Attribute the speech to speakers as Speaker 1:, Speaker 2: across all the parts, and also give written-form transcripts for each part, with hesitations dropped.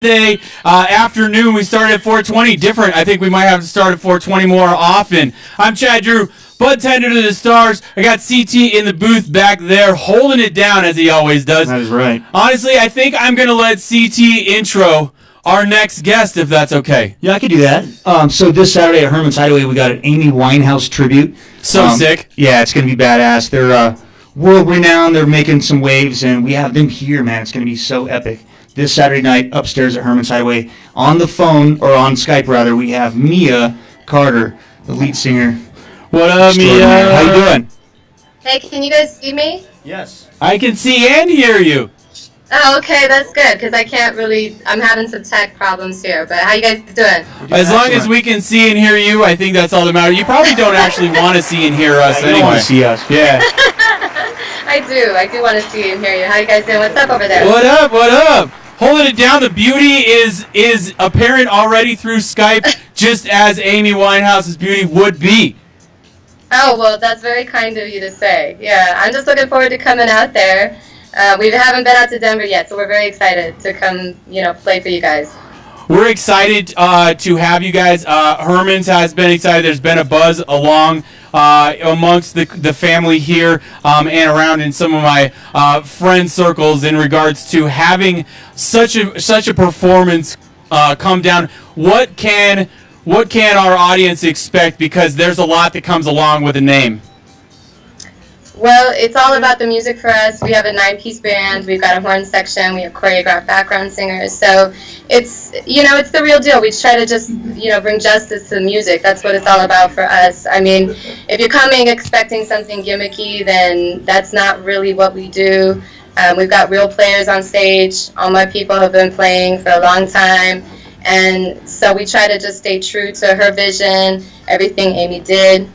Speaker 1: Day afternoon. We started at 4:20. Different. I think we might have to start at 4:20 more often. I'm Chad Drew, bud tender to the stars. I got CT in the booth back there, holding it down as he always does.
Speaker 2: That is right.
Speaker 1: Honestly, I think I'm gonna let CT intro our next guest, if that's okay.
Speaker 2: Yeah, I could do that. So this Saturday at Herman's Hideaway, we got an Amy Winehouse tribute.
Speaker 1: So sick.
Speaker 2: Yeah, it's gonna be badass. They're world renowned. They're making some waves, and we have them here, man. It's gonna be so epic. This Saturday night upstairs at Herman's Hideaway. On the phone, or on Skype rather, we have Mia Karter, the lead singer.
Speaker 1: What up, Mia?
Speaker 2: How you doing?
Speaker 3: Hey, can you guys see me?
Speaker 2: Yes.
Speaker 1: I can see and hear you.
Speaker 3: Oh, okay, that's good, because I can't really, I'm having some tech problems here, but how you guys doing?
Speaker 1: As long as we can see and hear you, I think that's all that matters. You probably don't actually want to see and hear us
Speaker 2: You
Speaker 1: anyway.
Speaker 2: don't want to see us.
Speaker 1: Yeah.
Speaker 3: I do want to see and hear you. How you guys doing? What's up over there?
Speaker 1: What up? What up? Holding it down. The beauty is apparent already through Skype, just as Amy Winehouse's beauty would be.
Speaker 3: Oh, well, that's very kind of you to say. Yeah, I'm just looking forward to coming out there. We haven't been out to Denver yet, so we're very excited to come, play for you guys.
Speaker 1: We're excited to have you guys. Herman's has been excited. There's been a buzz amongst the family here and around in some of my friend circles in regards to having such a performance come down. What can our audience expect? Because there's a lot that comes along with a name.
Speaker 3: Well, it's all about the music for us. We have a 9-piece band. We've got a horn section. We have choreographed background singers. So it's the real deal. We try to just, bring justice to the music. That's what it's all about for us. I mean, if you're coming expecting something gimmicky, then that's not really what we do. We've got real players on stage. All my people have been playing for a long time. And so we try to just stay true to her vision, everything Amy did.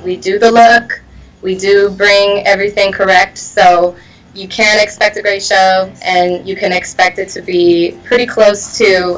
Speaker 3: We do the look. We do bring everything correct, so you can expect a great show, and you can expect it to be pretty close to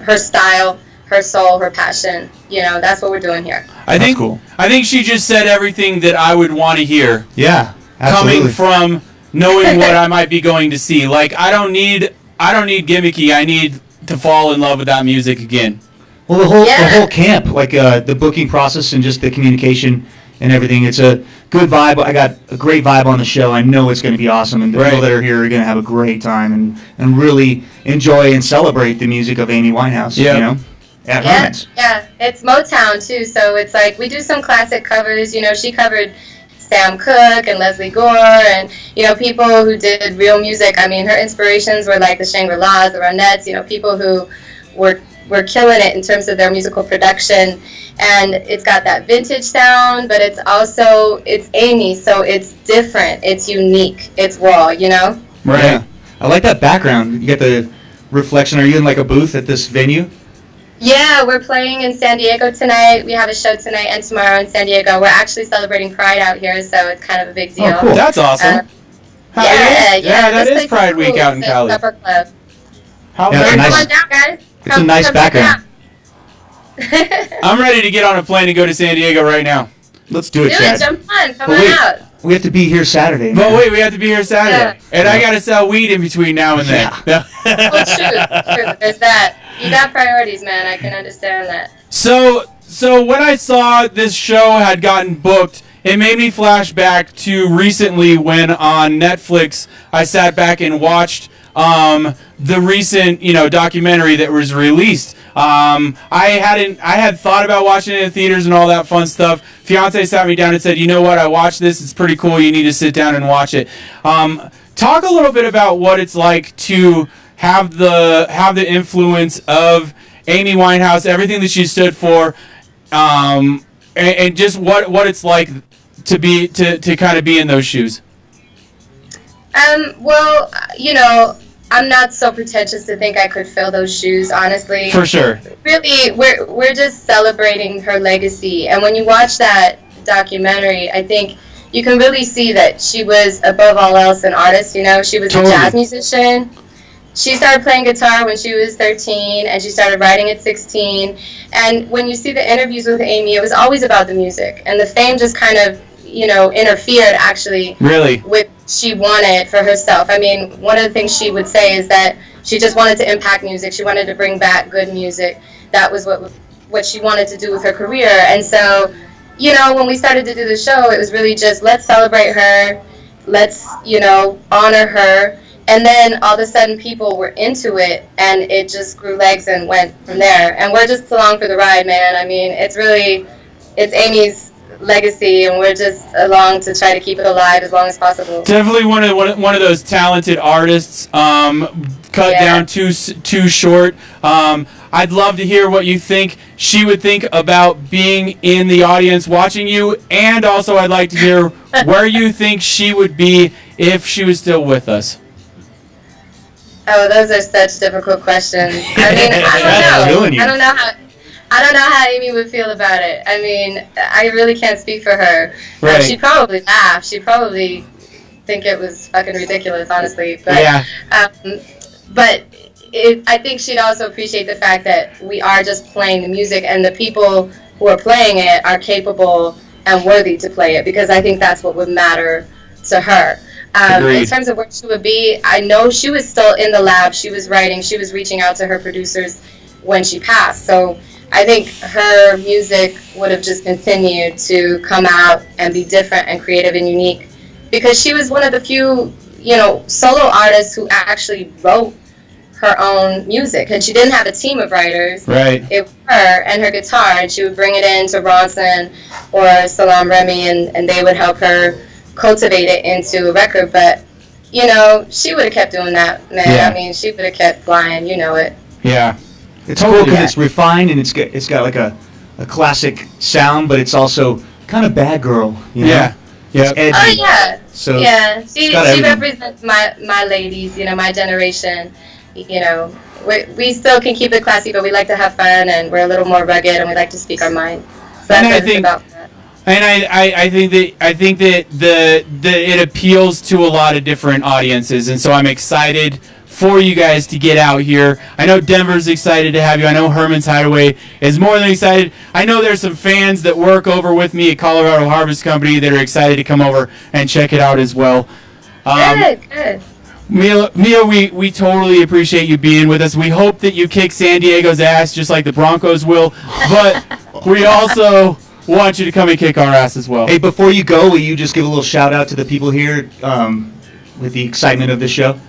Speaker 3: her style, her soul, her passion. That's what we're doing here.
Speaker 1: That's cool. I think she just said everything that I would want to hear.
Speaker 2: Yeah, absolutely.
Speaker 1: Coming from knowing what I might be going to see. Like, I don't need gimmicky. I need to fall in love with that music again.
Speaker 2: Well, the whole camp, like the booking process and just the communication and everything, it's a good vibe. I got a great vibe on the show. I know it's going to be awesome, and the people that are here are going to have a great time and really enjoy and celebrate the music of Amy Winehouse. At Herman's.
Speaker 3: Yeah, it's Motown too, so it's like we do some classic covers. She covered Sam Cooke and Leslie Gore, and people who did real music. I mean, her inspirations were like the Shangri-Las, the Ronettes. People who were killing it in terms of their musical production. And it's got that vintage sound, but it's Amy, so it's different, it's unique, it's raw,
Speaker 2: Right.
Speaker 1: Yeah.
Speaker 2: I like that background. You get the reflection. Are you in like a booth at this venue?
Speaker 3: Yeah, we're playing in San Diego tonight. We have a show tonight and tomorrow in San Diego. We're actually celebrating Pride out here, so it's kind of a big deal.
Speaker 2: Oh, cool.
Speaker 1: That's awesome. That is Pride Week out in Cali.
Speaker 3: Supper Club.
Speaker 1: How
Speaker 2: Yeah,
Speaker 3: Come
Speaker 2: nice.
Speaker 3: on down, guys.
Speaker 2: It's a nice background.
Speaker 1: I'm ready to get on a plane and go to San Diego right now.
Speaker 2: Let's do it,
Speaker 3: Do
Speaker 2: Chad.
Speaker 3: it, jump on, come
Speaker 2: But
Speaker 3: on
Speaker 2: wait,
Speaker 3: out.
Speaker 2: we have to be here Saturday.
Speaker 1: But
Speaker 2: man.
Speaker 1: wait, we have to be here Saturday. And I got to sell weed in between now and then.
Speaker 3: Well, true. There's that. You got priorities, man. I can understand that.
Speaker 1: So when I saw this show had gotten booked, it made me flash back to recently when on Netflix I sat back and watched the recent documentary that was released. I had thought about watching it in theaters and all that fun stuff. Fiance sat me down and said, "You know what? I watched this. It's pretty cool. You need to sit down and watch it." Talk a little bit about what it's like to have the influence of Amy Winehouse, everything that she stood for, and just what it's like to kind of be in those shoes.
Speaker 3: Well, I'm not so pretentious to think I could fill those shoes, honestly.
Speaker 1: For sure.
Speaker 3: Really, we're just celebrating her legacy. And when you watch that documentary, I think you can really see that she was, above all else, an artist. She was
Speaker 1: Totally.
Speaker 3: a jazz musician. She started playing guitar when she was 13, and she started writing at 16. And when you see the interviews with Amy, it was always about the music. And the fame just kind of, interfered, actually,
Speaker 1: Really?
Speaker 3: with she wanted for herself. I mean, one of the things she would say is that she just wanted to impact music. She wanted to bring back good music. That was what she wanted to do with her career. And so, you know, when we started to do the show, it was really just, let's celebrate her, let's, you know, honor her. And then all of a sudden people were into it, and it just grew legs and went from there. And we're just along for the ride, man. I mean, it's Amy's legacy, and we're just along to try to keep it alive as long as possible.
Speaker 1: Definitely one of those talented artists. Cut down too short. I'd love to hear what you think she would think about being in the audience watching you, and also I'd like to hear where you think she would be if she was still with us.
Speaker 3: Oh, those are such difficult questions. I mean, I don't know how Amy would feel about it. I mean, I really can't speak for her.
Speaker 1: Right.
Speaker 3: She'd probably laugh. She'd probably think it was fucking ridiculous, honestly. But, I think she'd also appreciate the fact that we are just playing the music, and the people who are playing it are capable and worthy to play it, because I think that's what would matter to her. In terms of where she would be, I know she was still in the lab. She was writing. She was reaching out to her producers when she passed. So I think her music would have just continued to come out and be different and creative and unique, because she was one of the few, you know, solo artists who actually wrote her own music, and she didn't have a team of writers.
Speaker 1: Right.
Speaker 3: It was her and her guitar, and she would bring it in to Ronson or Salam Remy, and they would help her cultivate it into a record. But, you know, she would have kept doing that, man.
Speaker 1: Yeah.
Speaker 3: I mean, she would have kept flying, you know it.
Speaker 1: Yeah.
Speaker 2: It's cool because it's refined, and it's got like a classic sound, but it's also kind of bad girl, you know?
Speaker 1: Yeah.
Speaker 2: It's edgy.
Speaker 3: Oh, yeah.
Speaker 2: So
Speaker 3: yeah, she represents my ladies, you know, my generation. You know, we still can keep it classy, but we like to have fun, and we're a little more rugged, and we like to speak our mind. So that's what it's about.
Speaker 1: And I think that it appeals to a lot of different audiences, and so I'm excited for you guys to get out here. I know Denver's excited to have you. I know Herman's Hideaway is more than excited. I know there's some fans that work over with me at Colorado Harvest Company that are excited to come over and check it out as well.
Speaker 3: Good.
Speaker 1: Mia, we totally appreciate you being with us. We hope that you kick San Diego's ass just like the Broncos will, but we also want you to come and kick our ass as well.
Speaker 2: Hey, before you go, will you just give a little shout out to the people here with the excitement of the show?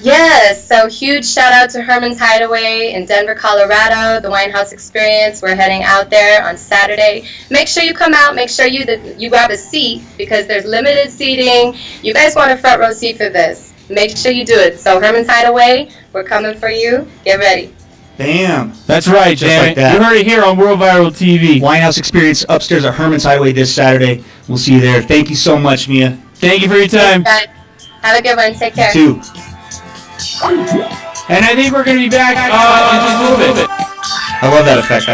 Speaker 3: Yes, so huge shout out to Herman's Hideaway in Denver, Colorado, the Winehouse Experience. We're heading out there on Saturday. Make sure you come out. Make sure you grab a seat, because there's limited seating. You guys want a front row seat for this. Make sure you do it. So Herman's Hideaway, we're coming for you. Get ready.
Speaker 2: Bam.
Speaker 1: That's right,
Speaker 2: just
Speaker 1: damn
Speaker 2: like
Speaker 1: it.
Speaker 2: that.
Speaker 1: You heard it here on World Viral TV.
Speaker 2: Winehouse Experience upstairs at Herman's Highway this Saturday. We'll see you there. Thank you so much, Mia.
Speaker 1: Thank you for your time.
Speaker 3: Thanks, guys. Have a good one. Take care.
Speaker 2: You too.
Speaker 1: And I think we're going to be back in just a little bit.
Speaker 2: I love that effect.